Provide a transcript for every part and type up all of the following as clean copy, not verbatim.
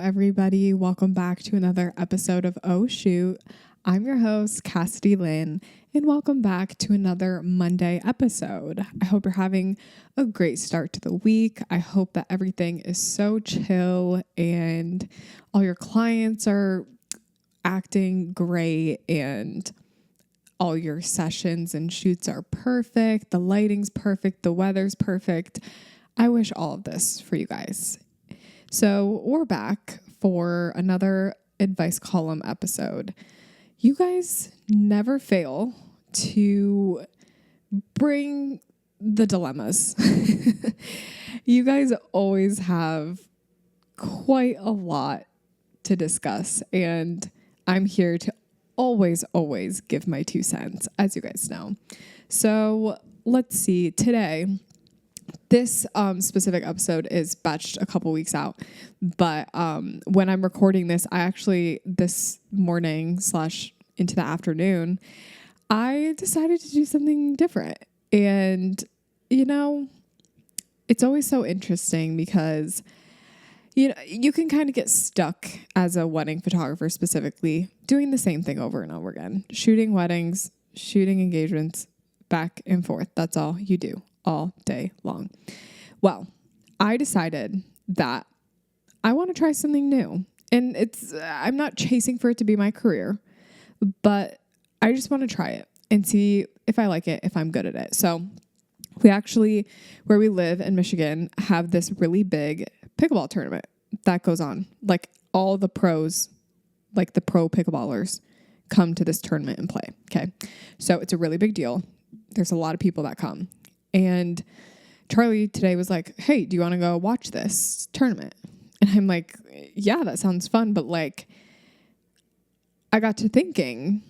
everybody. Welcome back to another episode of Oh Shoot. I'm your host, Cassidy Lynne, and welcome back to another Monday episode. I hope you're having a great start to the week. I hope that everything is so chill and all your clients are acting great and all your sessions and shoots are perfect. The lighting's perfect. The weather's perfect. I wish all of this for you guys. So we're back for another advice column episode. You guys never fail to bring the dilemmas. You guys always have quite a lot to discuss, and I'm here to always give my 2 cents, as you guys know. So let's see, today, this specific episode is batched a couple weeks out, but when I'm recording this, I actually, this morning / into the afternoon, I decided to do something different. And, you know, it's always so interesting because, you know, you can kind of get stuck as a wedding photographer specifically doing the same thing over and over again, shooting weddings, shooting engagements, back and forth. That's all you do all day long. Well, I decided that I want to try something new, and I'm not chasing for it to be my career, but I just want to try it and see if I like it, if I'm good at it. So we actually, where we live in Michigan, have this really big pickleball tournament that goes on. Like all the pros, like the pro pickleballers come to this tournament and play. Okay. So it's a really big deal. There's a lot of people that come. And Charlie today was like, hey, do you want to go watch this tournament? And I'm like, yeah, that sounds fun. But like, I got to thinking,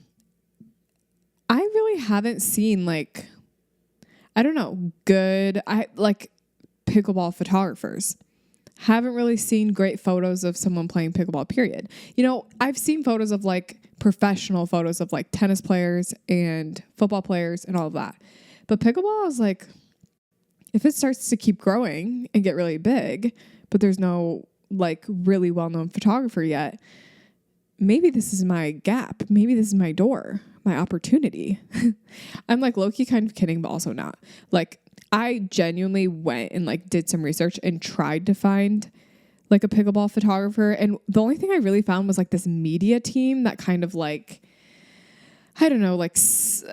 I really haven't seen like, I don't know, good, like pickleball photographers. Haven't really seen great photos of someone playing pickleball, period. You know, I've seen photos of like professional photos of like tennis players and football players and all of that. But pickleball is like, if it starts to keep growing and get really big, but there's no like really well-known photographer yet, maybe this is my gap. Maybe this is my door, my opportunity. I'm like low-key kind of kidding, but also not. Like I genuinely went and like did some research and tried to find like a pickleball photographer. And the only thing I really found was like this media team that kind of like, I don't know, like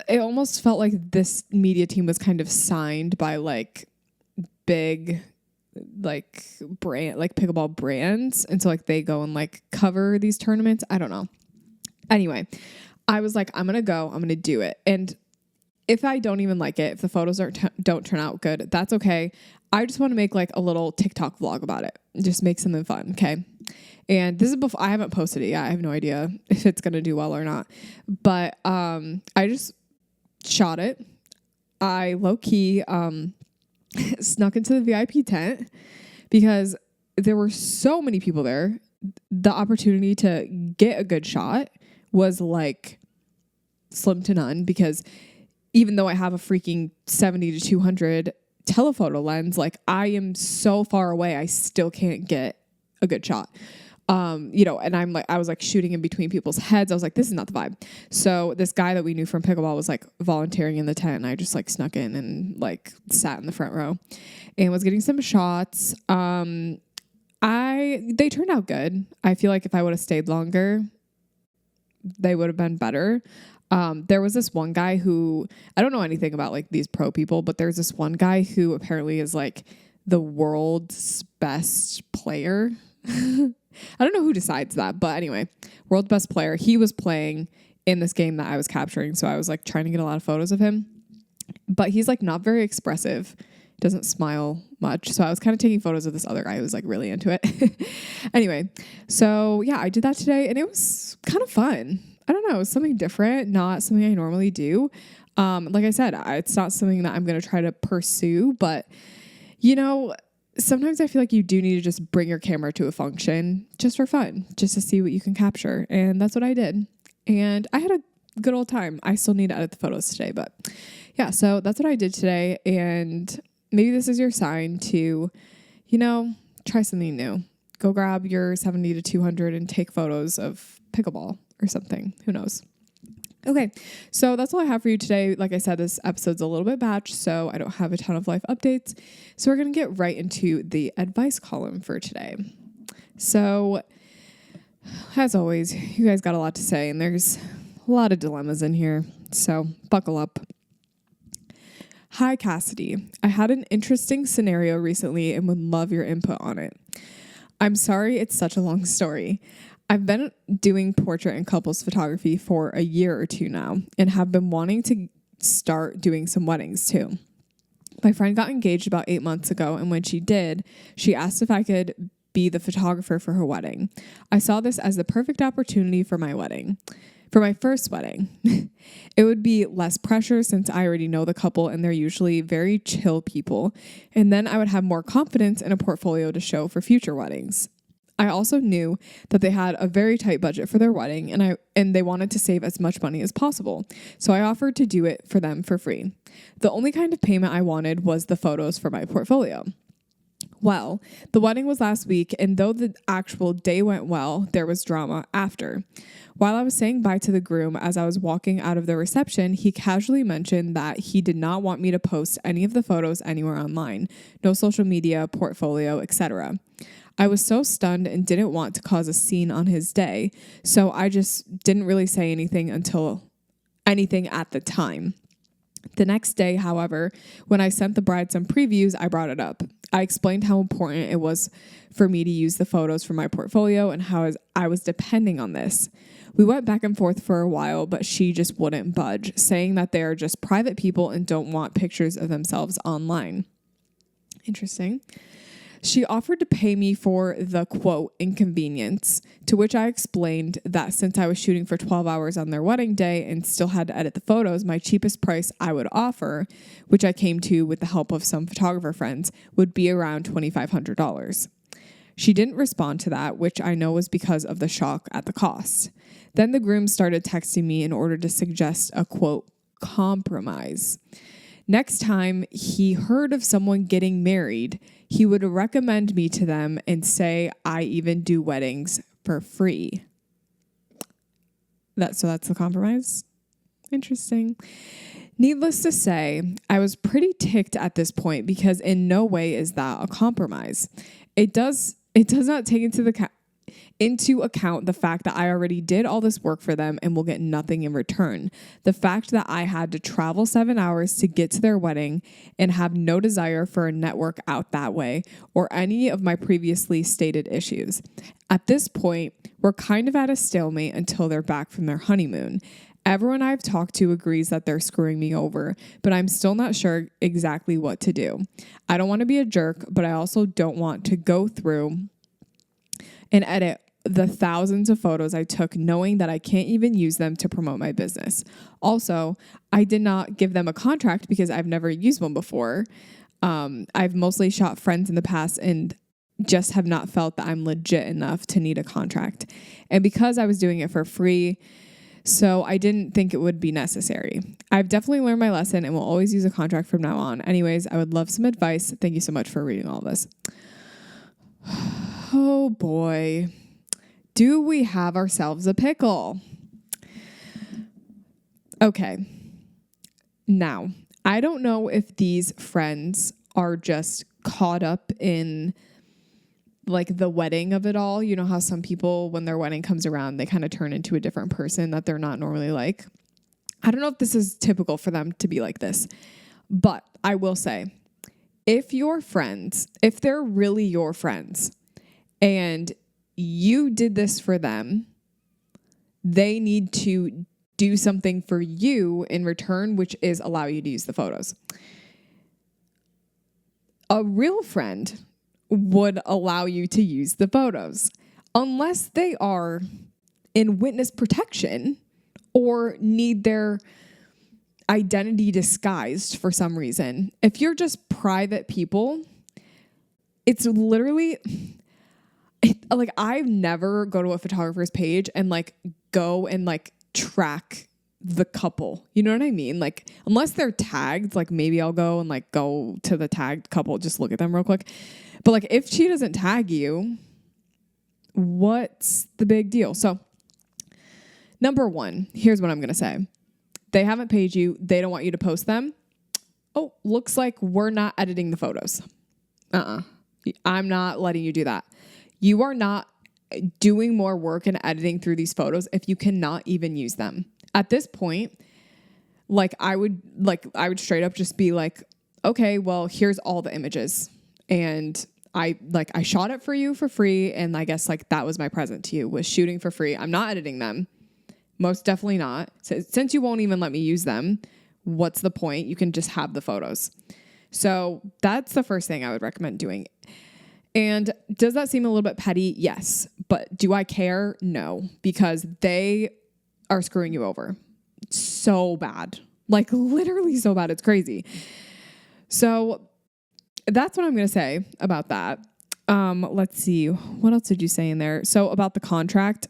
it almost felt like this media team was kind of signed by like big, like brand, like pickleball brands. And so like they go and like cover these tournaments. I don't know. Anyway, I was like, I'm going to go, I'm going to do it. And if I don't even like it, if the photos don't turn out good, that's okay. I just want to make like a little TikTok vlog about it. Just make something fun. Okay. And this is before, I haven't posted it yet. I have no idea if it's going to do well or not, but, I just shot it. I low key, snuck into the VIP tent because there were so many people there. The opportunity to get a good shot was like slim to none, because even though I have a freaking 70 to 200 telephoto lens, like I am so far away, I still can't get a good shot. You know, and I was like shooting in between people's heads. I was like, this is not the vibe. So this guy that we knew from pickleball was like volunteering in the tent, and I just like snuck in and like sat in the front row and was getting some shots. They turned out good. I feel like if I would have stayed longer, they would have been better. There was this one guy who, I don't know anything about like these pro people, but there's this one guy who apparently is like the world's best player. I don't know who decides that, but anyway, world's best player. He was playing in this game that I was capturing. So I was like trying to get a lot of photos of him, but he's like not very expressive, doesn't smile much. So I was kind of taking photos of this other guy who was like really into it. Anyway, so yeah, I did that today and it was kind of fun. I don't know, it was something different, not something I normally do. Like I said, it's not something that I'm going to try to pursue, but you know, sometimes I feel like you do need to just bring your camera to a function just for fun, just to see what you can capture. And that's what I did. And I had a good old time. I still need to edit the photos today, but yeah, so that's what I did today. And maybe this is your sign to, you know, try something new. go grab your 70 to 200 and take photos of pickleball or something. Who knows? Okay, so that's all I have for you today. Like I said, this episode's a little bit batch, so I don't have a ton of life updates. So we're going to get right into the advice column for today. So, as always, you guys got a lot to say, and there's a lot of dilemmas in here, so buckle up. Hi, Cassidy. I had an interesting scenario recently and would love your input on it. I'm sorry it's such a long story. I've been doing portrait and couples photography for a year or two now and have been wanting to start doing some weddings too. My friend got engaged about 8 months ago, and when she did, she asked if I could be the photographer for her wedding. I saw this as the perfect opportunity for my wedding. For my first wedding. It would be less pressure since I already know the couple and they're usually very chill people, and then I would have more confidence in a portfolio to show for future weddings. I also knew that they had a very tight budget for their wedding and they wanted to save as much money as possible. So I offered to do it for them for free. The only kind of payment I wanted was the photos for my portfolio. Well, the wedding was last week, and though the actual day went well, there was drama after. While I was saying bye to the groom as I was walking out of the reception, he casually mentioned that he did not want me to post any of the photos anywhere online, no social media, portfolio, etc. I was so stunned and didn't want to cause a scene on his day, so I just didn't really say anything at the time. The next day, however, when I sent the bride some previews, I brought it up. I explained how important it was for me to use the photos for my portfolio and how I was depending on this. We went back and forth for a while, but she just wouldn't budge, saying that they are just private people and don't want pictures of themselves online. Interesting. She offered to pay me for the, quote, inconvenience, to which I explained that since I was shooting for 12 hours on their wedding day and still had to edit the photos, my cheapest price I would offer, which I came to with the help of some photographer friends, would be around $2,500. She didn't respond to that, which I know was because of the shock at the cost. Then the groom started texting me in order to suggest a, quote, compromise. Next time he heard of someone getting married, he would recommend me to them and say I even do weddings for free. So that's the compromise? Interesting. Needless to say, I was pretty ticked at this point because in no way is that a compromise. It does not take into account the fact that I already did all this work for them and will get nothing in return. The fact that I had to travel 7 hours to get to their wedding and have no desire for a network out that way or any of my previously stated issues. At this point, we're kind of at a stalemate until they're back from their honeymoon. Everyone I've talked to agrees that they're screwing me over, but I'm still not sure exactly what to do. I don't want to be a jerk, but I also don't want to go through and edit the thousands of photos I took knowing that I can't even use them to promote my business. Also, I did not give them a contract because I've never used one before. I've mostly shot friends in the past and just have not felt that I'm legit enough to need a contract. And because I was doing it for free, so I didn't think it would be necessary. I've definitely learned my lesson and will always use a contract from now on. Anyways, I would love some advice. Thank you so much for reading all this. Oh boy. Do we have ourselves a pickle? Okay. Now, I don't know if these friends are just caught up in like the wedding of it all. You know how some people, when their wedding comes around, they kind of turn into a different person that they're not normally like. I don't know if this is typical for them to be like this, but I will say, if your friends, if they're really your friends and you did this for them, they need to do something for you in return, which is allow you to use the photos. A real friend would allow you to use the photos unless they are in witness protection or need their identity disguised for some reason. If you're just private people, it's literally like I never go to a photographer's page and like go and like track the couple. You know what I mean? Like unless they're tagged, like maybe I'll go and like go to the tagged couple, just look at them real quick. But like if she doesn't tag you, what's the big deal? So number one, here's what I'm going to say. They haven't paid you. They don't want you to post them. Oh, looks like we're not editing the photos. I'm not letting you do that. You are not doing more work and editing through these photos if you cannot even use them. At this point, I would straight up just be like, okay, well, here's all the images. And I shot it for you for free. And I guess that was my present to you, was shooting for free. I'm not editing them. Most definitely not. So since you won't even let me use them, what's the point? You can just have the photos. So that's the first thing I would recommend doing. And does that seem a little bit petty? Yes. But do I care? No, because they are screwing you over so bad, literally so bad. It's crazy. So that's what I'm going to say about that. Let's see. What else did you say in there? So about the contract,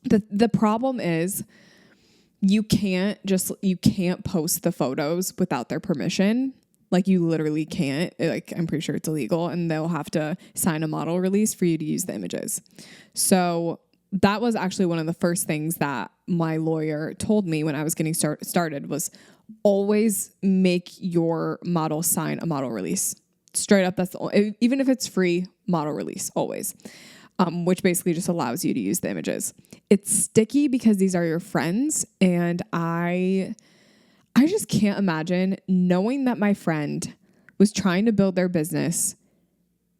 the problem is you can't post the photos without their permission. You literally can't. I'm pretty sure it's illegal, and they'll have to sign a model release for you to use the images. So that was actually one of the first things that my lawyer told me when I was getting started was always make your model sign a model release. Straight up, that's even if it's free, model release, always. Which basically just allows you to use the images. It's sticky because these are your friends, and I just can't imagine knowing that my friend was trying to build their business,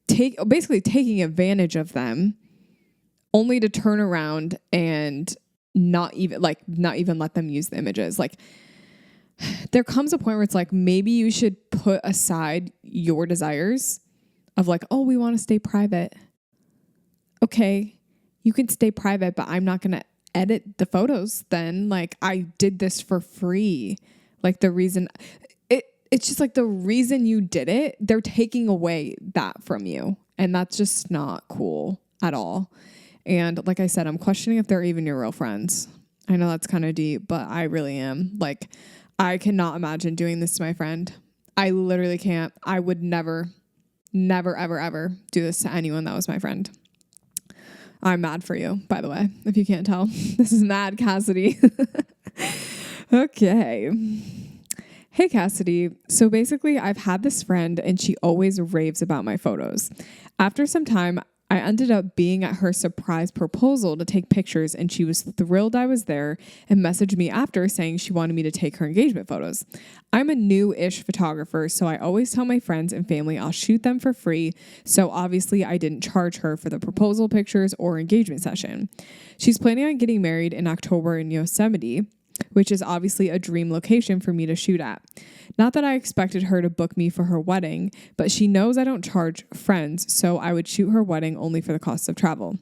basically taking advantage of them, only to turn around and not even let them use the images. There comes a point where it's maybe you should put aside your desires of oh, we want to stay private. Okay, you can stay private, but I'm not going to edit the photos then. I did this for free. The reason it's just the reason you did it, they're taking away that from you. And that's just not cool at all. And like I said, I'm questioning if they're even your real friends. I know that's kind of deep, but I really am. I cannot imagine doing this to my friend. I literally can't. I would never, ever, ever do this to anyone that was my friend. I'm mad for you, by the way, if you can't tell. This is mad, Cassidy. Okay. Hey, Cassidy. So basically, I've had this friend and she always raves about my photos. After some time, I ended up being at her surprise proposal to take pictures, and she was thrilled I was there and messaged me after saying she wanted me to take her engagement photos. I'm a new-ish photographer, so I always tell my friends and family I'll shoot them for free, so obviously I didn't charge her for the proposal pictures or engagement session. She's planning on getting married in October in Yosemite, which is obviously a dream location for me to shoot at. Not that I expected her to book me for her wedding, but she knows I don't charge friends, so I would shoot her wedding only for the cost of travel.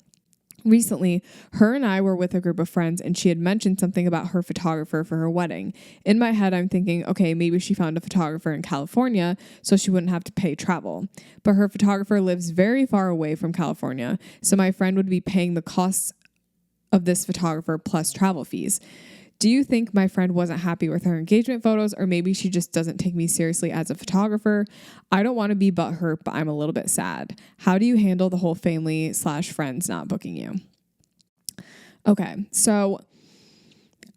Recently, her and I were with a group of friends and she had mentioned something about her photographer for her wedding. In my head, I'm thinking, okay, maybe she found a photographer in California so she wouldn't have to pay travel. But her photographer lives very far away from California, so my friend would be paying the costs of this photographer plus travel fees. Do you think my friend wasn't happy with her engagement photos, or maybe she just doesn't take me seriously as a photographer? I don't want to be butthurt, but I'm a little bit sad. How do you handle the whole family/friends not booking you? Okay, so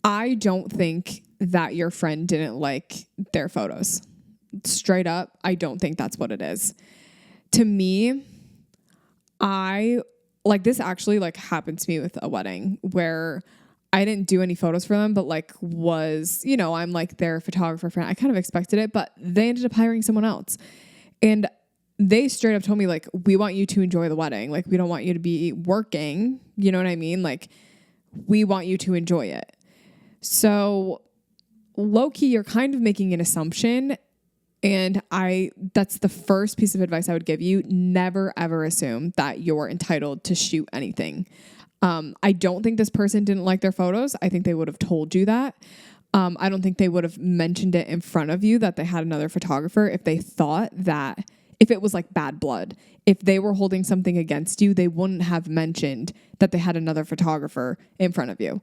I don't think that your friend didn't like their photos. Straight up, I don't think that's what it is. To me, this actually happened to me with a wedding where I didn't do any photos for them, but I'm their photographer friend. I kind of expected it, but they ended up hiring someone else. And they straight up told me we want you to enjoy the wedding. We don't want you to be working. You know what I mean? We want you to enjoy it. So low-key, you're kind of making an assumption. And that's the first piece of advice I would give you. Never, ever assume that you're entitled to shoot anything. I don't think this person didn't like their photos. I think they would have told you that. I don't think they would have mentioned it in front of you that they had another photographer if they thought that, if it was bad blood, if they were holding something against you, they wouldn't have mentioned that they had another photographer in front of you.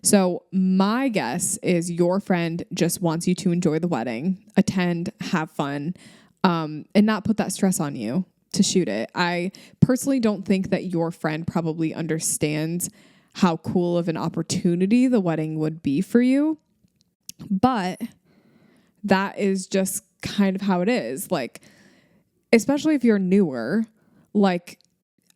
So my guess is your friend just wants you to enjoy the wedding, attend, have fun, and not put that stress on you. shoot it. I personally don't think that your friend probably understands how cool of an opportunity the wedding would be for you, but that is just kind of how it is. Like, especially if you're newer, like,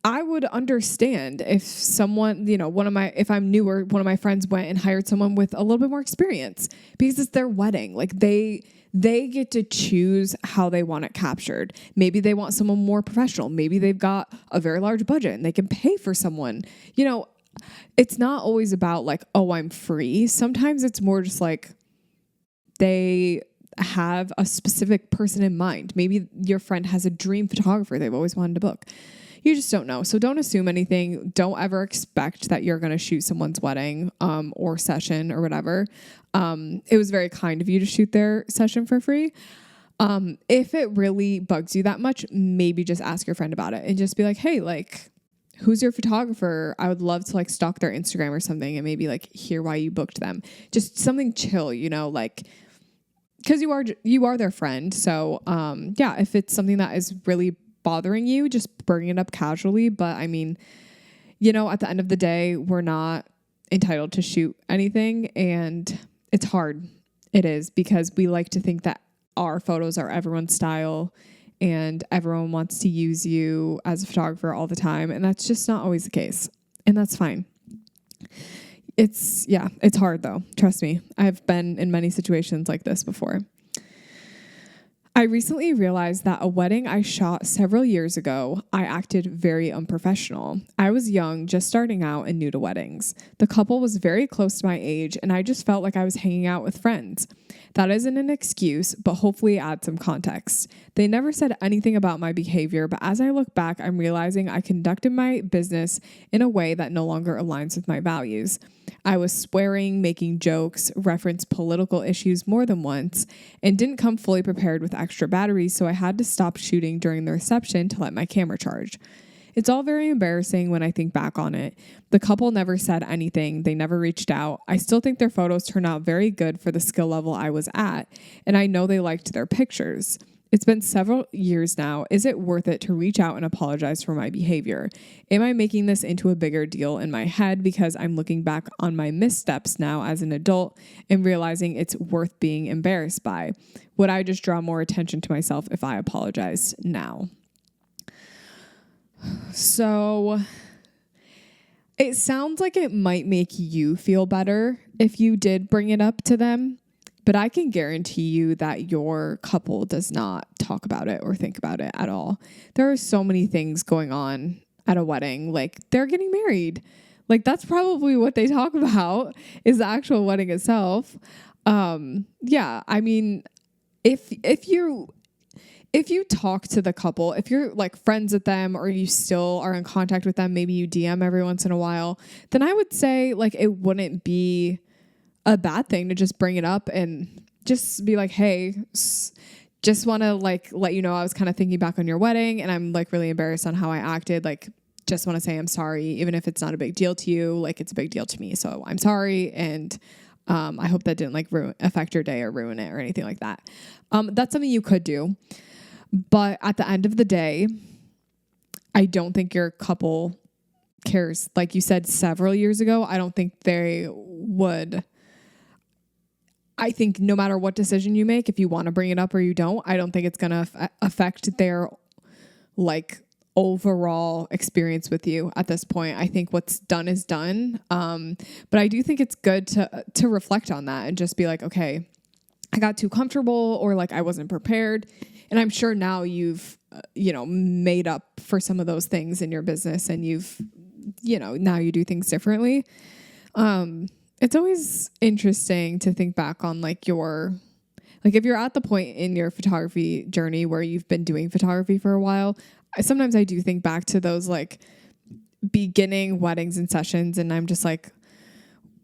I would understand if someone, if I'm newer, one of my friends went and hired someone with a little bit more experience because it's their wedding. Like they get to choose how they want it captured. Maybe they want someone more professional. Maybe they've got a very large budget and they can pay for someone. It's not always about like, oh, I'm free. Sometimes it's more just like they have a specific person in mind. Maybe your friend has a dream photographer they've always wanted to book. You just don't know. So don't assume anything. Don't ever expect that you're going to shoot someone's wedding or session or whatever. It was very kind of you to shoot their session for free. If it really bugs you that much, maybe just ask your friend about it and just be like, hey, like, who's your photographer? I would love to like stalk their Instagram or something and maybe like hear why you booked them. Just something chill, like, because you are their friend. So yeah, if it's something that is really bothering you, just bring it up casually. But I mean, at the end of the day, we're not entitled to shoot anything, and it's hard. It is, because we like to think that our photos are everyone's style and everyone wants to use you as a photographer all the time. And that's just not always the case. And that's fine. It's hard though. Trust me. I've been in many situations like this before. I recently realized that a wedding I shot several years ago, I acted very unprofessional. I was young, just starting out and new to weddings. The couple was very close to my age, and I just felt like I was hanging out with friends. That isn't an excuse, but hopefully adds some context. They never said anything about my behavior, but as I look back, I'm realizing I conducted my business in a way that no longer aligns with my values. I was swearing, making jokes, referenced political issues more than once, and didn't come fully prepared with extra batteries, so I had to stop shooting during the reception to let my camera charge. It's all very embarrassing when I think back on it. The couple never said anything. They never reached out. I still think their photos turned out very good for the skill level I was at, and I know they liked their pictures. It's been several years now. Is it worth it to reach out and apologize for my behavior? Am I making this into a bigger deal in my head because I'm looking back on my missteps now as an adult and realizing it's worth being embarrassed by? Would I just draw more attention to myself if I apologized now? So it sounds like it might make you feel better if you did bring it up to them. But I can guarantee you that your couple does not talk about it or think about it at all. There are so many things going on at a wedding. Like, they're getting married. Like, that's probably what they talk about, is the actual wedding itself. Yeah, I mean, if you talk to the couple, if you're like friends with them or you still are in contact with them, maybe you DM every once in a while, then I would say like it wouldn't be a bad thing to just bring it up and just be like, hey, just want to like let you know I was kind of thinking back on your wedding and I'm like really embarrassed on how I acted. Like, just want to say I'm sorry, even if it's not a big deal to you. Like, it's a big deal to me, so I'm sorry, and I hope that didn't like affect your day or ruin it or anything like that. That's something you could do, but at the end of the day, I don't think your couple cares. Like you said several years ago, I don't think they would. I think no matter what decision you make, if you want to bring it up or you don't, I don't think it's going to affect their like overall experience with you at this point. I think what's done is done. But I do think it's good to reflect on that and just be like, okay, I got too comfortable, or like I wasn't prepared. And I'm sure now you've, made up for some of those things in your business, and you've, now you do things differently. It's always interesting to think back on like if you're at the point in your photography journey where you've been doing photography for a while, sometimes I do think back to those like beginning weddings and sessions, and I'm just like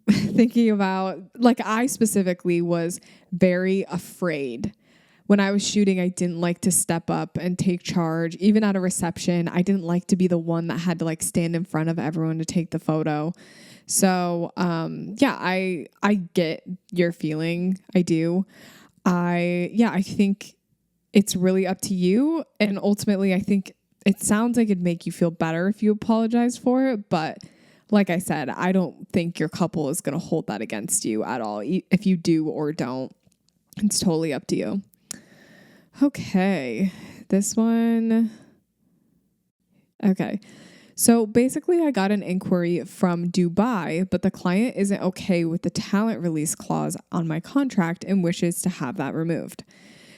thinking about, like, I specifically was very afraid. When I was shooting, I didn't like to step up and take charge. Even at a reception, I didn't like to be the one that had to like stand in front of everyone to take the photo. So, yeah, I get your feeling. I do. I think it's really up to you. And ultimately, I think it sounds like it'd make you feel better if you apologize for it. But like I said, I don't think your couple is going to hold that against you at all. If you do or don't, it's totally up to you. Okay, this one. Okay. So basically, I got an inquiry from Dubai, but the client isn't okay with the talent release clause on my contract and wishes to have that removed.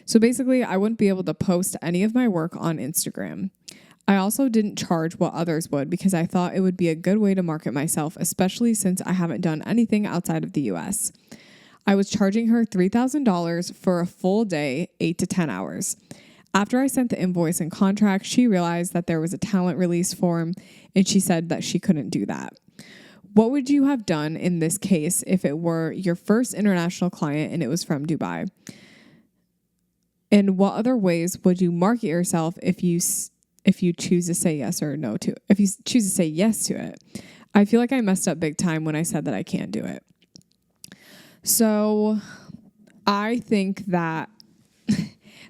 So basically, I wouldn't be able to post any of my work on Instagram. I also didn't charge what others would because I thought it would be a good way to market myself, especially since I haven't done anything outside of the US. I was charging her $3,000 for a full day, 8 to 10 hours. After I sent the invoice and contract, she realized that there was a talent release form and she said that she couldn't do that. What would you have done in this case if it were your first international client and it was from Dubai? And what other ways would you market yourself if you choose to say yes or no to it? If you choose to say yes to it? I feel like I messed up big time when I said that I can't do it. So I think that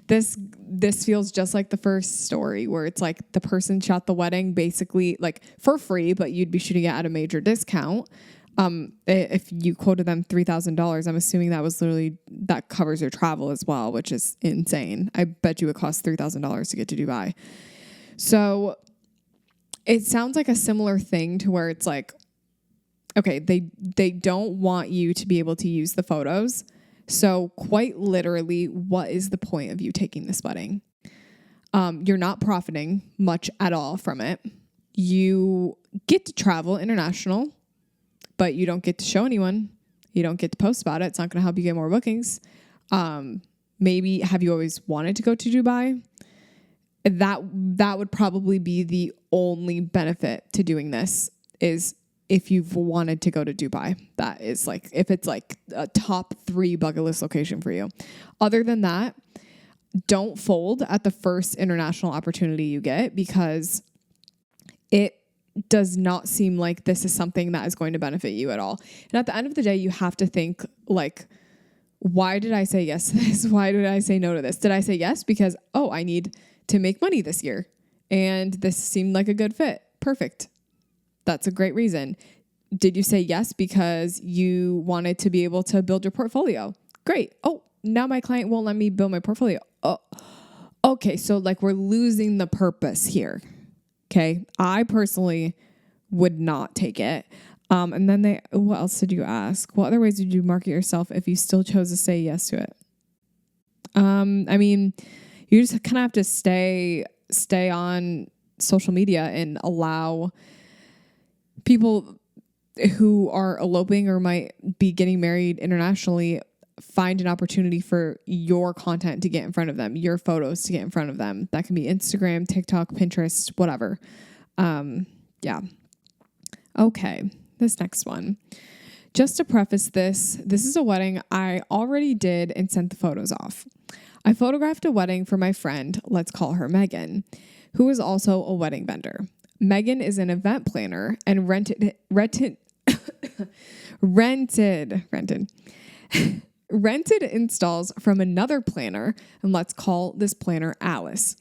this feels just like the first story where it's like the person shot the wedding basically like for free, but you'd be shooting it at a major discount. If you quoted them $3,000, I'm assuming that covers your travel as well, which is insane. I bet you it costs $3,000 to get to Dubai. So it sounds like a similar thing to where it's like, okay, they don't want you to be able to use the photos. So quite literally, what is the point of you taking this wedding? You're not profiting much at all from it. You get to travel international, but you don't get to show anyone. You don't get to post about it. It's not going to help you get more bookings. Maybe have you always wanted to go to Dubai? That would probably be the only benefit to doing this is if you've wanted to go to Dubai. That is like, if it's like a top 3 bucket list location for you. Other than that, don't fold at the first international opportunity you get because it does not seem like this is something that is going to benefit you at all. And at the end of the day, you have to think like, why did I say yes to this? Why did I say no to this? Did I say yes because, I need to make money this year and this seemed like a good fit? Perfect. That's a great reason. Did you say yes because you wanted to be able to build your portfolio? Great. Oh, now my client won't let me build my portfolio. Oh, okay. So like we're losing the purpose here. Okay. I personally would not take it. And then what else did you ask? What other ways did you market yourself if you still chose to say yes to it? I mean, you just kind of have to stay on social media and allow people who are eloping or might be getting married internationally find an opportunity for your content to get in front of them, your photos to get in front of them. That can be Instagram, TikTok, Pinterest, whatever. Yeah. Okay. This next one. Just to preface this is a wedding I already did and sent the photos off. I photographed a wedding for my friend, let's call her Megan, who is also a wedding vendor. Megan is an event planner and rented installs from another planner, and let's call this planner Alice.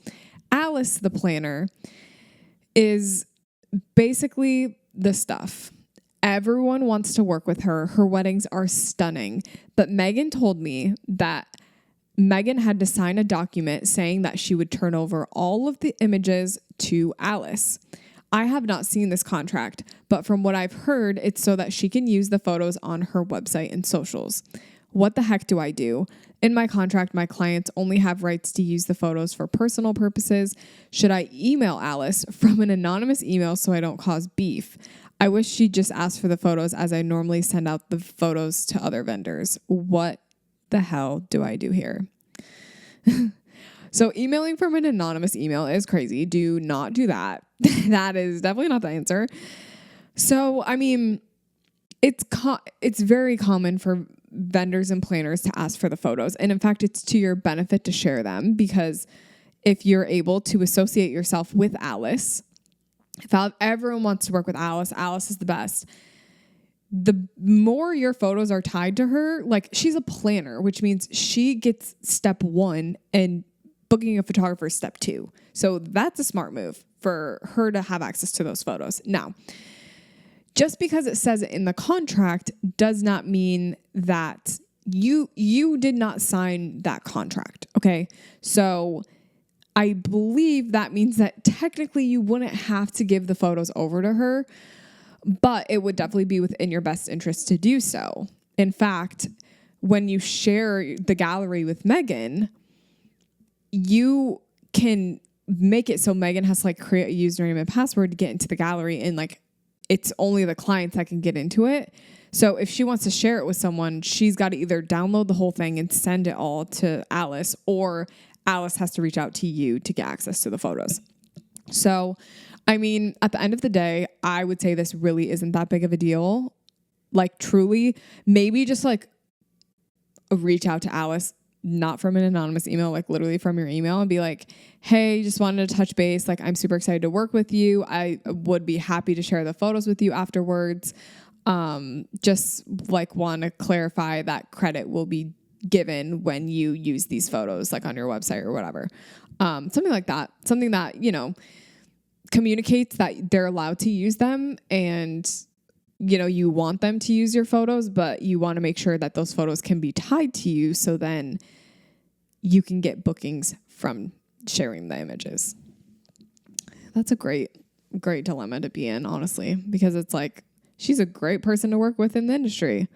Alice, the planner, is basically the stuff. Everyone wants to work with her. Her weddings are stunning. But Megan told me that Megan had to sign a document saying that she would turn over all of the images to Alice. I have not seen this contract, but from what I've heard, it's so that she can use the photos on her website and socials. What the heck do I do? In my contract, my clients only have rights to use the photos for personal purposes. Should I email Alice from an anonymous email so I don't cause beef? I wish she'd just ask for the photos as I normally send out the photos to other vendors. What the hell do I do here? So emailing from an anonymous email is crazy. Do not do that. That is definitely not the answer. So, I mean, it's very common for vendors and planners to ask for the photos. And in fact, it's to your benefit to share them because if you're able to associate yourself with Alice, if everyone wants to work with Alice, Alice is the best. The more your photos are tied to her, like she's a planner, which means she gets step 1 and booking a photographer is step 2. So that's a smart move for her to have access to those photos. Now, just because it says it in the contract does not mean that you did not sign that contract. Okay. So I believe that means that technically you wouldn't have to give the photos over to her, but it would definitely be within your best interest to do so. In fact, when you share the gallery with Megan, you can make it so Megan has to like create a username and password to get into the gallery, and like it's only the clients that can get into it. So if she wants to share it with someone, she's got to either download the whole thing and send it all to Alice, or Alice has to reach out to you to get access to the photos. So, I mean, at the end of the day, I would say this really isn't that big of a deal. Like truly, maybe just like reach out to Alice, not from an anonymous email, like literally from your email, and be like, hey, just wanted to touch base. Like, I'm super excited to work with you. I would be happy to share the photos with you afterwards. Just like want to clarify that credit will be given when you use these photos, like on your website or whatever. Something like that, something that, you know, communicates that they're allowed to use them, and, you know, you want them to use your photos, but you want to make sure that those photos can be tied to you. So then you can get bookings from sharing the images. That's a great dilemma to be in, honestly, because it's like, she's a great person to work with in the industry.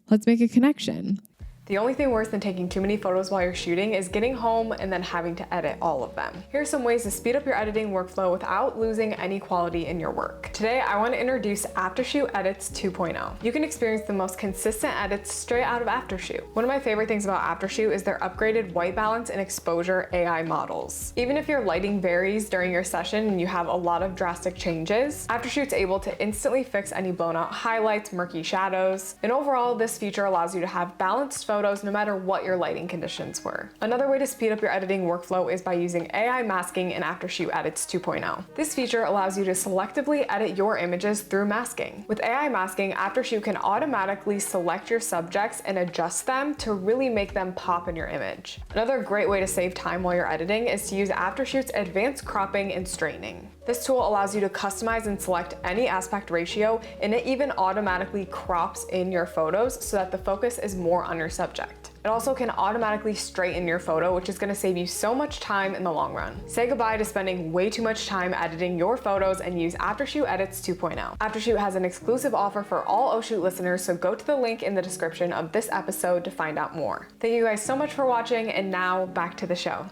Let's make a connection. The only thing worse than taking too many photos while you're shooting is getting home and then having to edit all of them. Here's some ways to speed up your editing workflow without losing any quality in your work. Today, I want to introduce Aftershoot Edits 2.0. You can experience the most consistent edits straight out of Aftershoot. One of my favorite things about Aftershoot is their upgraded white balance and exposure AI models. Even if your lighting varies during your session and you have a lot of drastic changes, Aftershoot's able to instantly fix any blown out highlights, murky shadows, and overall, this feature allows you to have balanced photos no matter what your lighting conditions were. Another way to speed up your editing workflow is by using AI masking in Aftershoot Edits 2.0. This feature allows you to selectively edit your images through masking. With AI masking, Aftershoot can automatically select your subjects and adjust them to really make them pop in your image. Another great way to save time while you're editing is to use Aftershoot's advanced cropping and straightening. This tool allows you to customize and select any aspect ratio, and it even automatically crops in your photos so that the focus is more on your subject. It also can automatically straighten your photo, which is going to save you so much time in the long run. Say goodbye to spending way too much time editing your photos and use Aftershoot Edits 2.0. Aftershoot has an exclusive offer for all Overshoot listeners, so go to the link in the description of this episode to find out more. Thank you guys so much for watching, and now back to the show.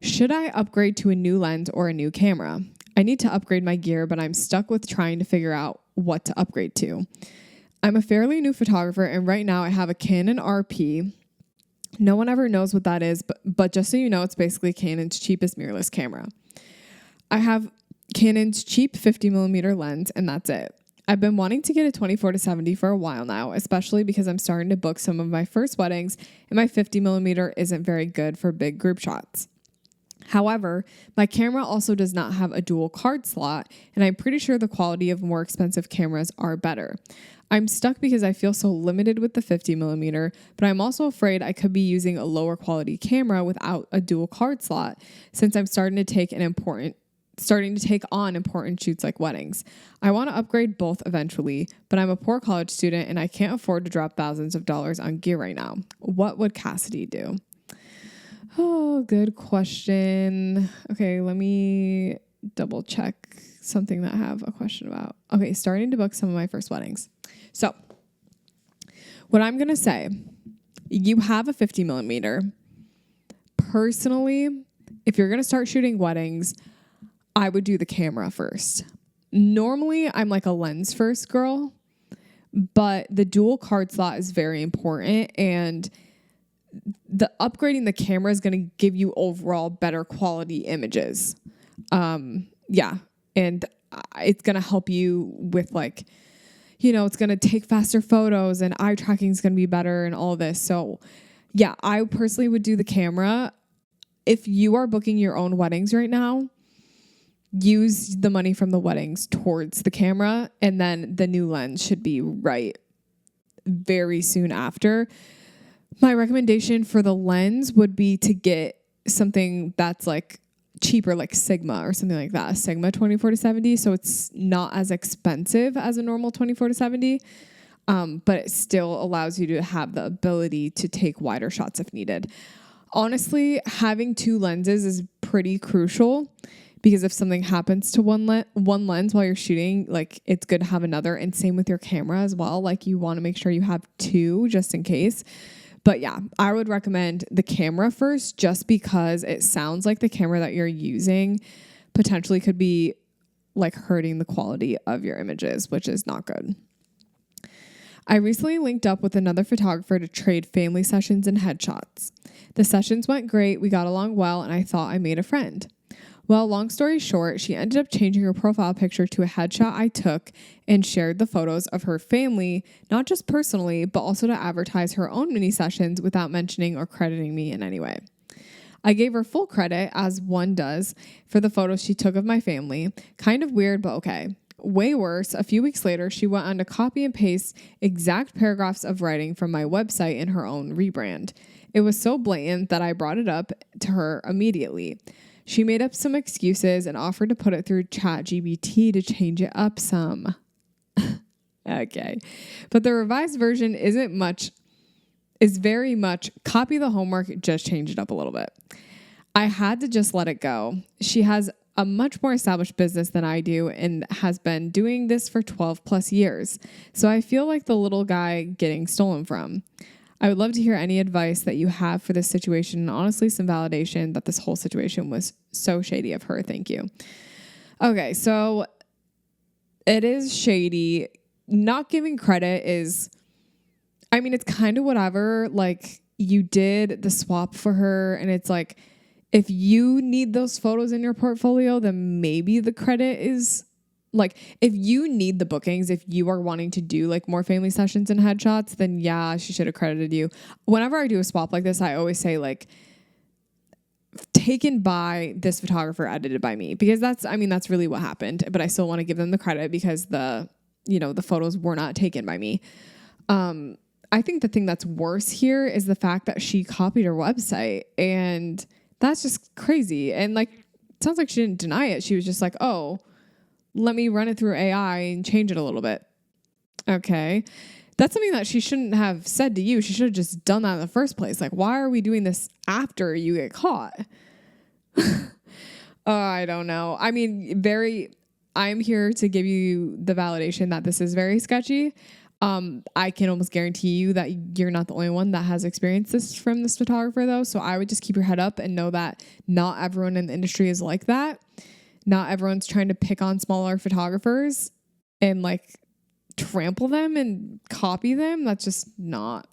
Should I upgrade to a new lens or a new camera? I need to upgrade my gear, but I'm stuck with trying to figure out what to upgrade to. I'm a fairly new photographer, and right now I have a Canon RP. No one ever knows what that is, but just so you know, it's basically Canon's cheapest mirrorless camera. I have Canon's cheap 50mm lens, and that's it. I've been wanting to get a 24-70 for a while now, especially because I'm starting to book some of my first weddings, and my 50mm isn't very good for big group shots. However, my camera also does not have a dual card slot, and I'm pretty sure the quality of more expensive cameras are better. I'm stuck because I feel so limited with the 50mm, but I'm also afraid I could be using a lower quality camera without a dual card slot, since I'm starting to take on important shoots like weddings. I want to upgrade both eventually, but I'm a poor college student and I can't afford to drop thousands of dollars on gear right now. What would Cassidy do? Oh, good question. Okay, let me double check something that I have a question about. Okay, starting to book some of my first weddings. So, what I'm going to say, you have a 50mm. Personally, if you're going to start shooting weddings, I would do the camera first. Normally, I'm like a lens first girl, but the dual card slot is very important, and the upgrading the camera is going to give you overall better quality images. And it's going to help you with like, you know, it's going to take faster photos and eye tracking is going to be better and all this. So yeah, I personally would do the camera. If you are booking your own weddings right now, use the money from the weddings towards the camera, and then the new lens should be right very soon after. My recommendation for the lens would be to get something that's like cheaper, like Sigma or something like that, a Sigma 24-70. So it's not as expensive as a normal 24-70. But it still allows you to have the ability to take wider shots if needed. Honestly, having two lenses is pretty crucial because if something happens to one lens while you're shooting, like it's good to have another, and same with your camera as well. Like you want to make sure you have two just in case. But yeah, I would recommend the camera first just because it sounds like the camera that you're using potentially could be like hurting the quality of your images, which is not good. I recently linked up with another photographer to trade family sessions and headshots. The sessions went great, we got along well, and I thought I made a friend. Well, long story short, she ended up changing her profile picture to a headshot I took and shared the photos of her family, not just personally, but also to advertise her own mini sessions without mentioning or crediting me in any way. I gave her full credit, as one does, for the photos she took of my family. Kind of weird, but okay. Way worse, a few weeks later, she went on to copy and paste exact paragraphs of writing from my website in her own rebrand. It was so blatant that I brought it up to her immediately. She made up some excuses and offered to put it through ChatGPT to change it up some. Okay. But the revised version is very much copy the homework, just change it up a little bit. I had to just let it go. She has a much more established business than I do and has been doing this for 12 plus years. So I feel like the little guy getting stolen from. I would love to hear any advice that you have for this situation, and honestly, some validation that this whole situation was so shady of her. Thank you. Okay, so it is shady. Not giving credit is, I mean, it's kind of whatever. Like, you did the swap for her, and it's like, if you need those photos in your portfolio, then maybe the credit is like, if you need the bookings, if you are wanting to do like more family sessions and headshots, then yeah, she should have credited you. Whenever I do a swap like this, I always say like, taken by this photographer, edited by me, because that's really what happened. But I still want to give them the credit because the photos were not taken by me. I think the thing that's worse here is the fact that she copied her website, and that's just crazy. And like, it sounds like she didn't deny it. She was just like, oh, let me run it through AI and change it a little bit. Okay. That's something that she shouldn't have said to you. She should have just done that in the first place. Like, why are we doing this after you get caught? I don't know. I mean, I'm here to give you the validation that this is very sketchy. I can almost guarantee you that you're not the only one that has experienced this from this photographer though. So I would just keep your head up and know that not everyone in the industry is like that. Not everyone's trying to pick on smaller photographers and like trample them and copy them. That is not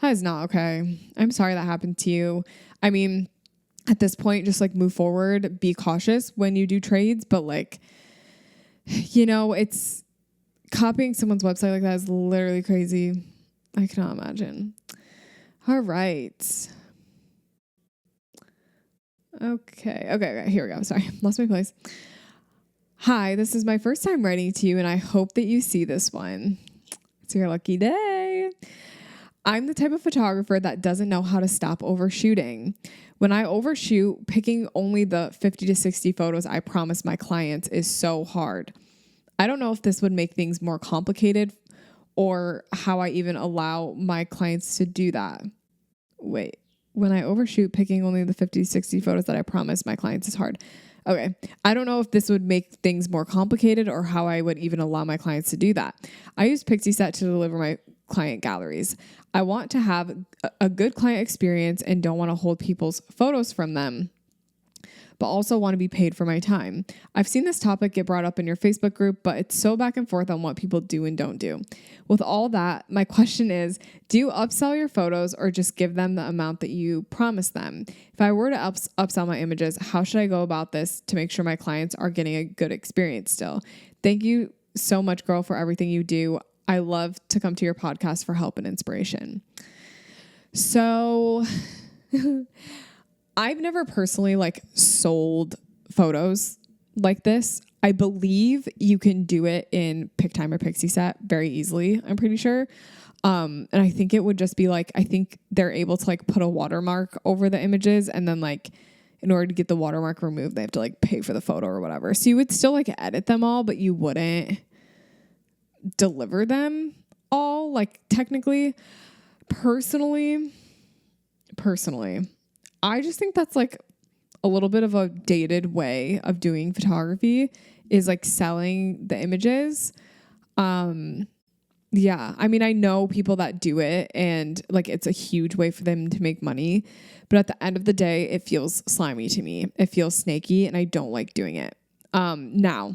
okay. I'm sorry that happened to you. I mean, at this point, just like move forward, be cautious when you do trades, but like, it's copying someone's website like that is literally crazy. I cannot imagine. All right. Okay. Here we go. Sorry. Lost my place. Hi, this is my first time writing to you, and I hope that you see this one. It's your lucky day. I'm the type of photographer that doesn't know how to stop overshooting. When I overshoot, picking only the 50 to 60 photos I promise my clients is so hard. I don't know if this would make things more complicated or how I even allow my clients to do that. Wait. When I overshoot, picking only the 50, 60 photos that I promise my clients is hard. Okay. I don't know if this would make things more complicated or how I would even allow my clients to do that. I use Pixieset to deliver my client galleries. I want to have a good client experience and don't want to hold people's photos from them, but also want to be paid for my time. I've seen this topic get brought up in your Facebook group, but it's so back and forth on what people do and don't do. With all that, my question is, do you upsell your photos or just give them the amount that you promised them? If I were to upsell my images, how should I go about this to make sure my clients are getting a good experience still? Thank you so much, girl, for everything you do. I love to come to your podcast for help and inspiration. So I've never personally sold photos like this. I believe you can do it in PicTime or Pixieset very easily, I'm pretty sure. And I think it would just be like, I think they're able to like put a watermark over the images, and then like in order to get the watermark removed, they have to like pay for the photo or whatever. So you would still like edit them all, but you wouldn't deliver them all, like technically. Personally, I just think that's like a little bit of a dated way of doing photography, is like selling the images. Yeah, I mean, I know people that do it and like it's a huge way for them to make money, but at the end of the day, it feels slimy to me. It feels snaky and I don't like doing it. Now,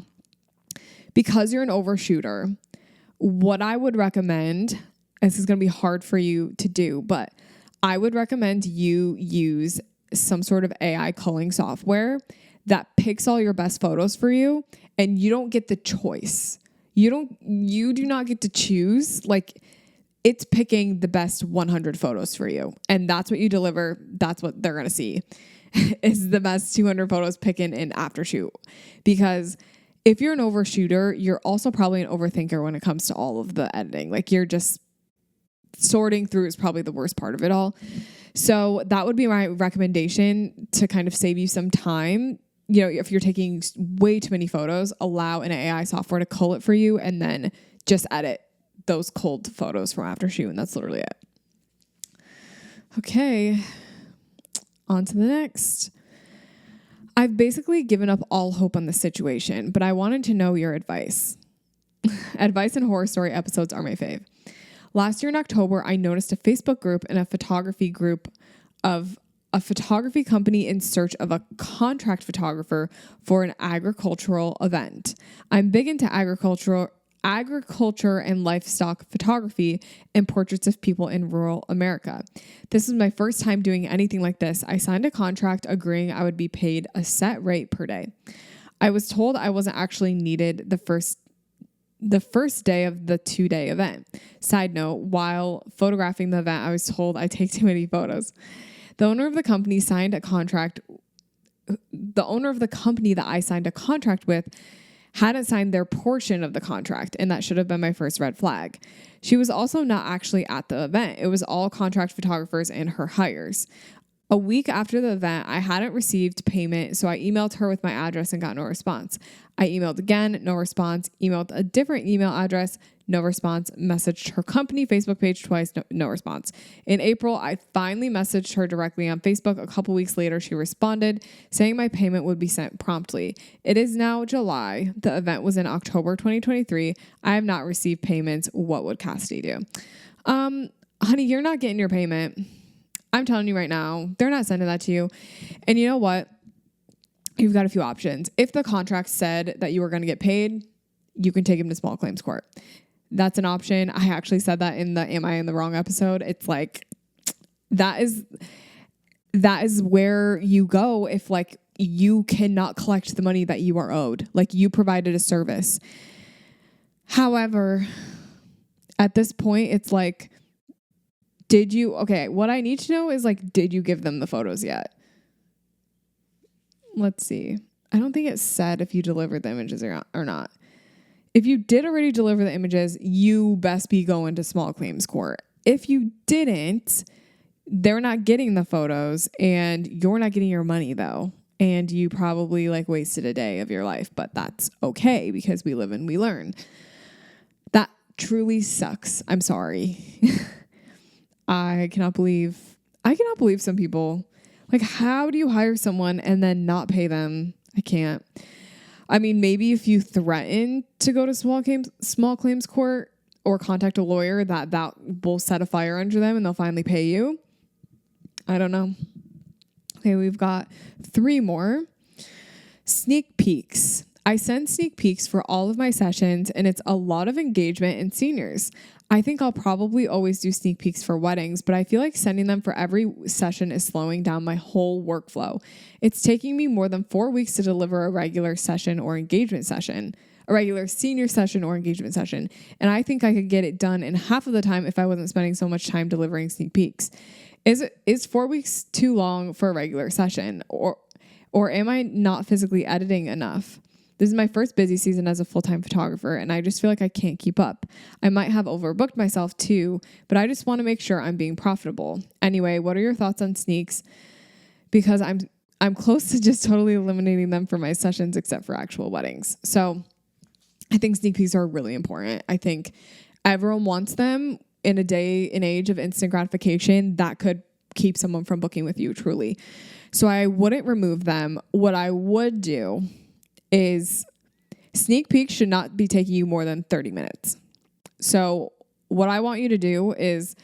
because you're an overshooter, what I would recommend, this is going to be hard for you to do, but I would recommend you use some sort of AI culling software that picks all your best photos for you, and you don't get the choice. You do not get to choose. Like, it's picking the best 100 photos for you. And that's what you deliver. That's what they're going to see is the best 200 photos picking in after shoot. Because if you're an overshooter, you're also probably an overthinker when it comes to all of the editing. Like, you're just sorting through is probably the worst part of it all. So that would be my recommendation to kind of save you some time. You know, if you're taking way too many photos, allow an AI software to cull it for you and then just edit those culled photos from after shoot. And that's literally it. Okay, on to the next. I've basically given up all hope on the situation, but I wanted to know your advice. Advice and horror story episodes are my fave. Last year in October, I noticed a Facebook group and a photography group of a photography company in search of a contract photographer for an agricultural event. I'm big into agriculture and livestock photography and portraits of people in rural America. This is my first time doing anything like this. I signed a contract agreeing I would be paid a set rate per day. I was told I wasn't actually needed the first day of the 2-day event. Side note, while photographing the event, I was told I take too many photos. The owner of the company that I signed a contract with hadn't signed their portion of the contract, and that should have been my first red flag. She was also not actually at the event. It was all contract photographers and her hires. A week after the event, I hadn't received payment, so I emailed her with my address and got no response. I emailed again, no response, emailed a different email address, no response, messaged her company Facebook page twice, no response. In April, I finally messaged her directly on Facebook. A couple weeks later, she responded saying my payment would be sent promptly. It is now July. The event was in October 2023. I have not received payments. What would Cassidy do? Honey, you're not getting your payment. I'm telling you right now, they're not sending that to you. And you know what? You've got a few options. If the contract said that you were going to get paid, you can take him to small claims court. That's an option. I actually said that in the Am I in the Wrong episode. It's like, that is where you go if like you cannot collect the money that you are owed. Like, you provided a service. However, at this point, it's like, what I need to know is like, did you give them the photos yet? Let's see. I don't think it said if you delivered the images or not. If you did already deliver the images, you best be going to small claims court. If you didn't, they're not getting the photos and you're not getting your money though. And you probably like wasted a day of your life, but that's okay because we live and we learn. That truly sucks. I'm sorry. I cannot believe some people, like, how do you hire someone and then not pay them? I can't. I mean, maybe if you threaten to go to small claims court or contact a lawyer, that will set a fire under them and they'll finally pay you. I don't know. Okay, we've got 3 more. Sneak peeks. I send sneak peeks for all of my sessions, and it's a lot of engagement in seniors. I think I'll probably always do sneak peeks for weddings, but I feel like sending them for every session is slowing down my whole workflow. It's taking me more than 4 weeks to deliver a regular session or engagement session, a regular senior session or engagement session. And I think I could get it done in half of the time if I wasn't spending so much time delivering sneak peeks. Is 4 weeks too long for a regular session, or am I not physically editing enough? This is my first busy season as a full-time photographer, and I just feel like I can't keep up. I might have overbooked myself too, but I just want to make sure I'm being profitable. Anyway, what are your thoughts on sneaks? Because I'm close to just totally eliminating them for my sessions except for actual weddings. So I think sneak peeks are really important. I think everyone wants them in a day and age of instant gratification that could keep someone from booking with you truly. So I wouldn't remove them. What I would do is sneak peeks should not be taking you more than 30 minutes. So what I want you to do is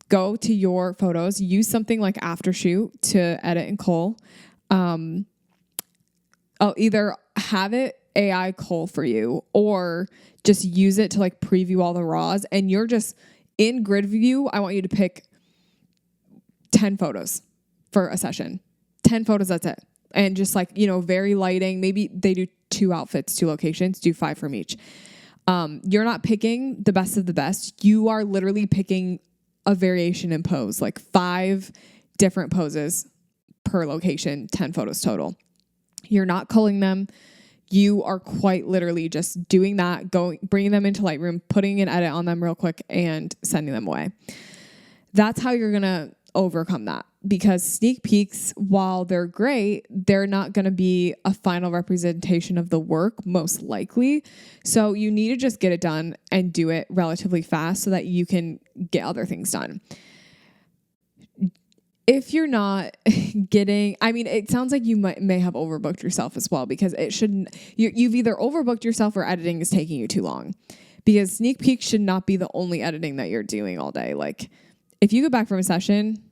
go to your photos, use something like Aftershoot to edit and cull. I'll either have it AI cull for you or just use it to like preview all the raws, and you're just in grid view. I want you to pick 10 photos for a session. 10 photos, that's it. And just like, very lighting. Maybe they do 2 outfits, 2 locations, do 5 from each. You're not picking the best of the best. You are literally picking a variation in pose, like 5 different poses per location, 10 photos total. You're not culling them. You are quite literally just doing that, bringing them into Lightroom, putting an edit on them real quick and sending them away. That's how you're going to overcome that, because sneak peeks, while they're great, they're not going to be a final representation of the work, most likely. So you need to just get it done and do it relatively fast so that you can get other things done. If you're not it sounds like you may have overbooked yourself as well, because you've either overbooked yourself or editing is taking you too long, because sneak peeks should not be the only editing that you're doing all day. Like if you go back from a session,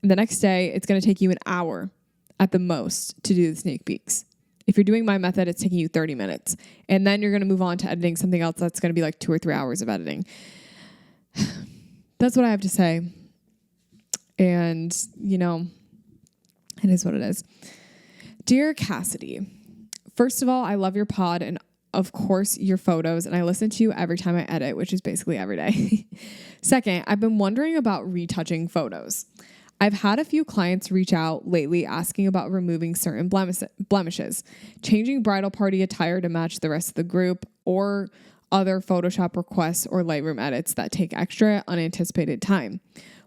the next day, it's going to take you an hour at the most to do the sneak peeks. If you're doing my method, it's taking you 30 minutes. And then you're going to move on to editing something else that's going to be like 2 or 3 hours of editing. That's what I have to say. And, it is what it is. Dear Cassidy, first of all, I love your pod and of course your photos, and I listen to you every time I edit, which is basically every day. Second, I've been wondering about retouching photos. I've had a few clients reach out lately asking about removing certain blemishes, changing bridal party attire to match the rest of the group, or other Photoshop requests or Lightroom edits that take extra unanticipated time.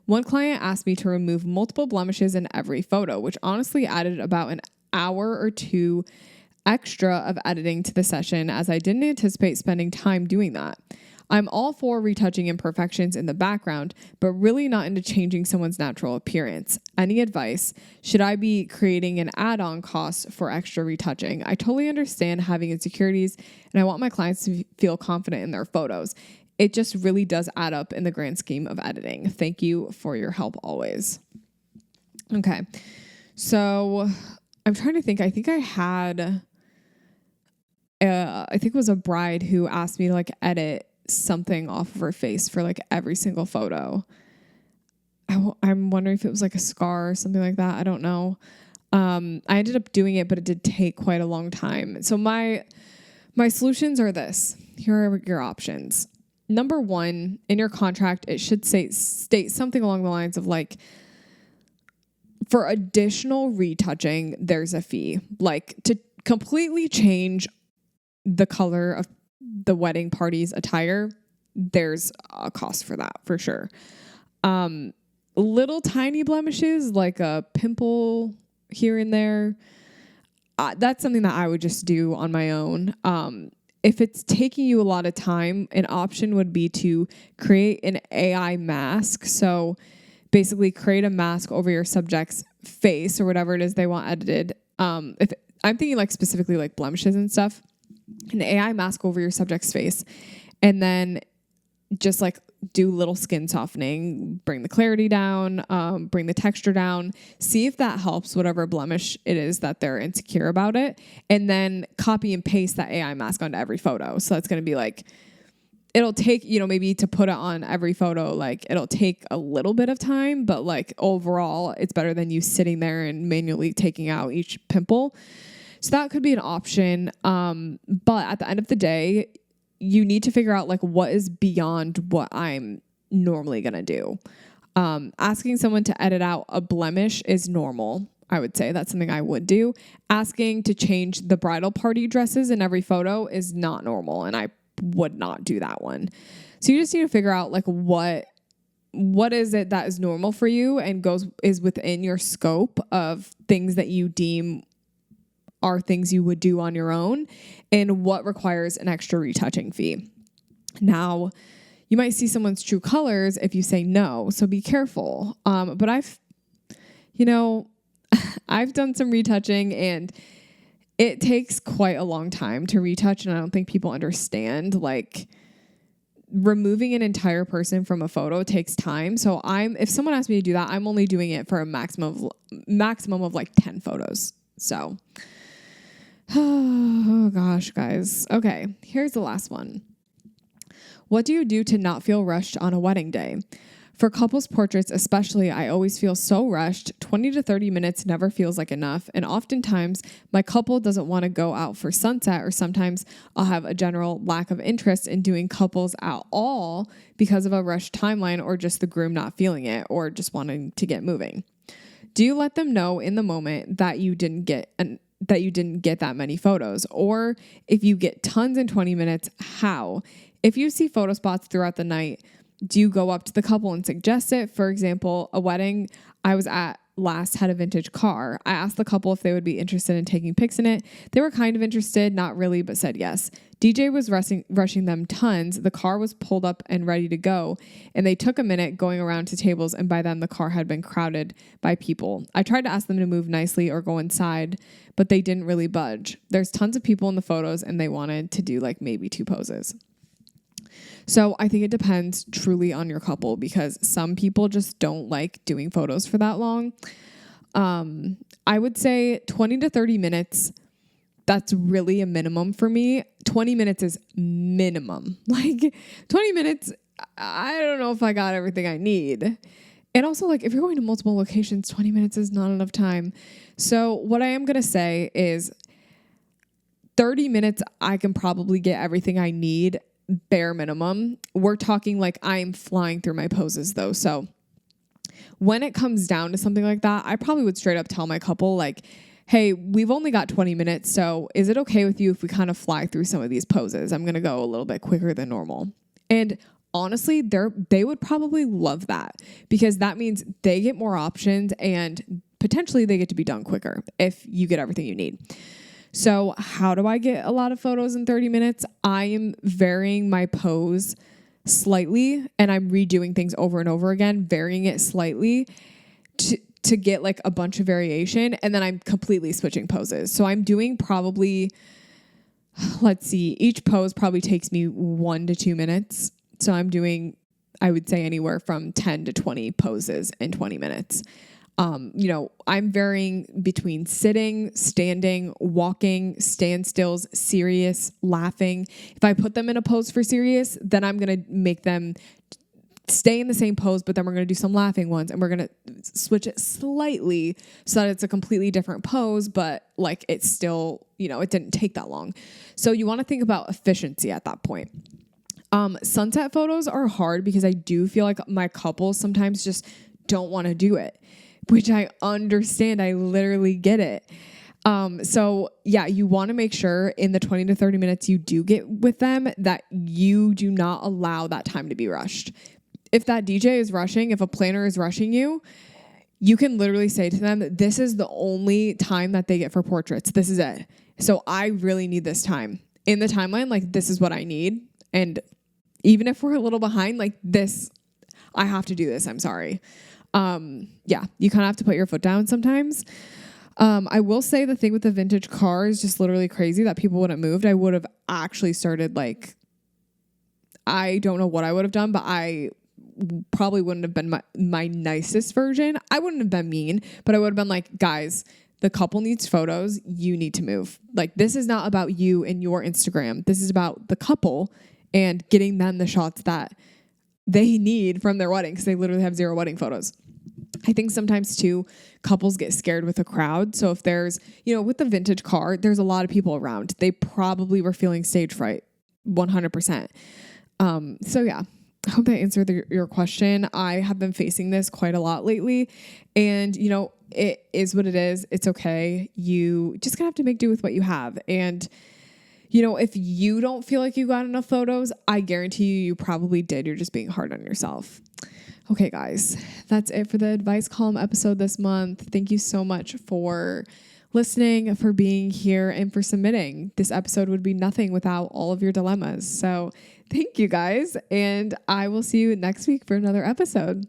One client asked me to remove multiple blemishes in every photo, which honestly added about an hour or 2 extra of editing to the session, as I didn't anticipate spending time doing that. I'm all for retouching imperfections in the background, but really not into changing someone's natural appearance. Any advice? Should I be creating an add-on cost for extra retouching? I totally understand having insecurities, and I want my clients to feel confident in their photos. It just really does add up in the grand scheme of editing. Thank you for your help always. Okay. So I'm trying to think. I think I had, I think it was a bride who asked me to like edit something off of her face for like every single photo. I'm wondering if it was like a scar or something like that. I don't know. I ended up doing it, but it did take quite a long time. So my solutions are this. Here are your options. Number 1, in your contract, it should state something along the lines of like, for additional retouching, there's a fee. Like to completely change the color of the wedding party's attire, there's a cost for that for sure. Little tiny blemishes like a pimple here and there, that's something that I would just do on my own. If it's taking you a lot of time, an option would be to create an AI mask. So basically create a mask over your subject's face or whatever it is they want edited. If I'm thinking like specifically like blemishes and stuff, an AI mask over your subject's face, and then just like do little skin softening, bring the clarity down, bring the texture down, see if that helps whatever blemish it is that they're insecure about it, and then copy and paste that AI mask onto every photo. So that's going to be like, it'll take, maybe to put it on every photo, like it'll take a little bit of time, but like overall it's better than you sitting there and manually taking out each pimple. So that could be an option. But at the end of the day, you need to figure out like what is beyond what I'm normally going to do. Asking someone to edit out a blemish is normal. I would say that's something I would do. Asking to change the bridal party dresses in every photo is not normal, and I would not do that one. So you just need to figure out like what is it that is normal for you and is within your scope of things that you deem are things you would do on your own, and what requires an extra retouching fee. Now, you might see someone's true colors if you say no, so be careful. But I've done some retouching, and it takes quite a long time to retouch, and I don't think people understand, like, removing an entire person from a photo takes time. So if someone asks me to do that, I'm only doing it for a maximum of like 10 photos. So, oh gosh, guys. Okay, here's the last one. What do you do to not feel rushed on a wedding day? For couples portraits especially, I always feel so rushed. 20 to 30 minutes never feels like enough. And oftentimes my couple doesn't want to go out for sunset, or sometimes I'll have a general lack of interest in doing couples at all because of a rushed timeline, or just the groom not feeling it, or just wanting to get moving. Do you let them know in the moment that you didn't get that many photos? Or if you get tons in 20 minutes, how? If you see photo spots throughout the night, do you go up to the couple and suggest it? For example, a wedding I was at last had a vintage car. I asked the couple if they would be interested in taking pics in it. They were kind of interested, not really, but said yes. DJ was rushing them tons. The car was pulled up and ready to go, and they took a minute going around to tables, and by then the car had been crowded by people. I tried to ask them to move nicely or go inside, but they didn't really budge. There's tons of people in the photos, and they wanted to do like maybe 2 poses. So I think it depends truly on your couple, because some people just don't like doing photos for that long. I would say 20 to 30 minutes, that's really a minimum for me. 20 minutes is minimum. Like 20 minutes, I don't know if I got everything I need. And also, like, if you're going to multiple locations, 20 minutes is not enough time. So what I am going to say is 30 minutes, I can probably get everything I need. Bare minimum. We're talking like I'm flying through my poses though. So when it comes down to something like that, I probably would straight up tell my couple like, hey, we've only got 20 minutes. So is it okay with you if we kind of fly through some of these poses? I'm going to go a little bit quicker than normal. And honestly, they would probably love that, because that means they get more options and potentially they get to be done quicker if you get everything you need. So how do I get a lot of photos in 30 minutes? I am varying my pose slightly, and I'm redoing things over and over again, varying it slightly to get like a bunch of variation. And then I'm completely switching poses. So I'm doing probably, each pose probably takes me 1 to 2 minutes. So I'm doing, I would say, anywhere from 10 to 20 poses in 20 minutes. I'm varying between sitting, standing, walking, standstills, serious, laughing. If I put them in a pose for serious, then I'm going to make them stay in the same pose, but then we're going to do some laughing ones, and we're going to switch it slightly so that it's a completely different pose, but like it's still, it didn't take that long. So you want to think about efficiency at that point. Sunset photos are hard because I do feel like my couples sometimes just don't want to do it, which I understand. I literally get it. So yeah, you want to make sure in the 20 to 30 minutes you do get with them that you do not allow that time to be rushed. If that DJ is rushing, if a planner is rushing you, you can literally say to them that this is the only time that they get for portraits. This is it. So I really need this time in the timeline. Like, this is what I need. And even if we're a little behind, like this, I have to do this. I'm sorry. Yeah, you kind of have to put your foot down sometimes. I will say the thing with the vintage car is just literally crazy that people wouldn't moved. I would have actually started I don't know what I would have done, but I probably wouldn't have been my nicest version. I wouldn't have been mean, but I would have been like, guys, the couple needs photos. You need to move. Like, this is not about you and your Instagram. This is about the couple and getting them the shots that they need from their wedding, because they literally have 0 wedding photos. I think sometimes too, couples get scared with a crowd. So if there's, with the vintage car, there's a lot of people around. They probably were feeling stage fright 100%. So yeah, I hope that answered your question. I have been facing this quite a lot lately. And, it is what it is. It's okay. You just gonna have to make do with what you have. And, you know, if you don't feel like you got enough photos, I guarantee you probably did. You're just being hard on yourself. Okay, guys, that's it for the advice column episode this month. Thank you so much for listening, for being here, and for submitting. This episode would be nothing without all of your dilemmas. So thank you guys, and I will see you next week for another episode.